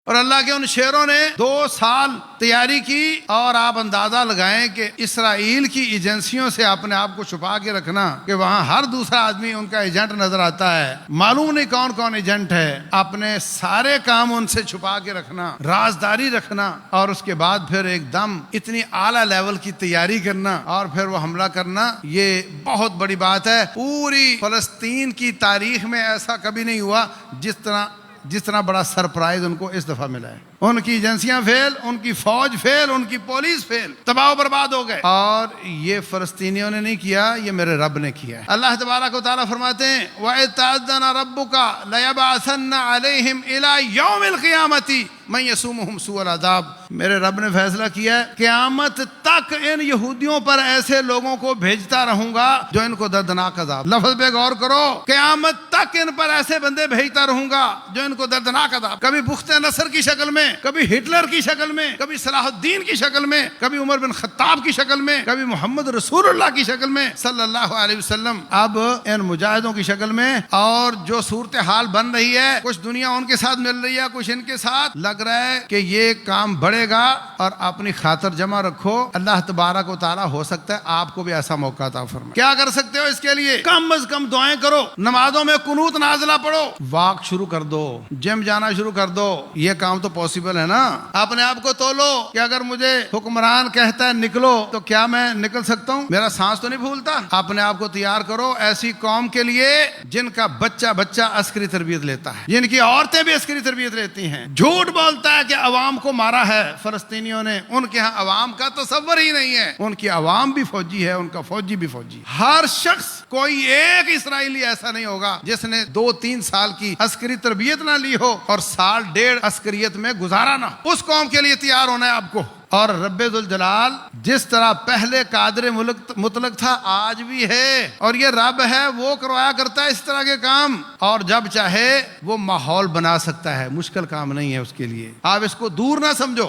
اور اللہ کے ان شیروں نے 2 سال تیاری کی، اور آپ اندازہ لگائیں کہ اسرائیل کی ایجنسیوں سے اپنے آپ کو چھپا کے رکھنا کہ وہاں ہر دوسرا آدمی ان کا ایجنٹ نظر آتا ہے، معلوم نہیں کون کون ایجنٹ ہے، اپنے سارے کام ان سے چھپا کے رکھنا، رازداری رکھنا، اور اس کے بعد پھر ایک دم اتنی اعلیٰ لیول کی تیاری کرنا اور پھر وہ حملہ کرنا، یہ بہت بڑی بات ہے۔ پوری فلسطین کی تاریخ میں ایسا کبھی نہیں ہوا جس طرح بڑا سرپرائز ان کو اس دفعہ ملا ہے۔ ان کی ایجنسیاں فیل، ان کی فوج فیل، ان کی پولیس فیل، تباہ و برباد ہو گئے، اور یہ فلسطینیوں نے نہیں کیا، یہ میرے رب نے کیا ہے۔ اللہ تبارک و تعالیٰ فرماتے ہیں وَإِذْ تَأَذَّنَ رَبُّكَ لَيَبْعَثَنَّ عَلَيْهِمْ إِلَى يَوْمِ الْقِيَامَةِ مَن يَسُومُهُمْ سُوءَ الْعَذَابِ، میرے رب نے فیصلہ کیا ہے قیامت تک ان یہودیوں پر ایسے لوگوں کو بھیجتا رہوں گا جو ان کو دردناک عذاب، لفظ پہ غور کرو، قیامت تک ان پر ایسے بندے بھیجتا رہوں گا جو ان کو دردناک عذاب، کبھی بخت نصر کی شکل میں، کبھی ہٹلر کی شکل میں، کبھی صلاح الدین کی شکل میں، کبھی عمر بن خطاب کی شکل میں، کبھی محمد رسول اللہ کی شکل میں صلی اللہ علیہ وسلم، اب ان مجاہدوں کی شکل میں۔ اور جو صورتحال بن رہی ہے، کچھ دنیا ان کے ساتھ مل رہی ہے، کچھ ان کے ساتھ، لگ رہا ہے کہ یہ کام بڑھے گا، اور اپنی خاطر جمع رکھو، اللہ تبارک و تعالیٰ ہو سکتا ہے آپ کو بھی ایسا موقع عطا فرمائے۔ کیا کر سکتے ہو اس کے لیے؟ کم از کم دعائیں کرو، نمازوں میں قنوت نازلہ پڑھو، واک شروع کر دو، جم جانا شروع کر دو، یہ کام تو پاسبل ہے نا۔ اپنے آپ کو تولو کہ اگر مجھے حکمران کہتا ہے نکلو تو کیا میں نکل سکتا ہوں؟ میرا سانس تو نہیں پھولتا؟ اپنے آپ کو تیار کرو ایسی قوم کے لیے جن کا بچہ عسکری تربیت لیتا ہے، جن کی عورتیں بھی عسکری تربیت لیتی ہیں، جھوٹ بولتا ہے کہ عوام کو مارا ہے فلسطینیوں نے، ان کے ہاں عوام کا تصور ہی نہیں ہے، ان کی عوام بھی فوجی ہے، ان کا فوجی بھی فوجی۔ ہر شخص، کوئی ایک اسرائیلی ایسا نہیں ہوگا جس نے 2-3 سال کی عسکری تربیت نہ لی ہو اور 1.5 سال عسکریت میں گزارا نہ ہو۔ اس قوم کے لیے تیار ہونا ہے آپ کو۔ اور رب ذوالجلال جس طرح پہلے قادر مطلق تھا آج بھی ہے، اور یہ رب ہے، وہ کروایا کرتا ہے اس طرح کے کام، اور جب چاہے وہ ماحول بنا سکتا ہے، مشکل کام نہیں ہے اس کے لیے، آپ اس کو دور نہ سمجھو۔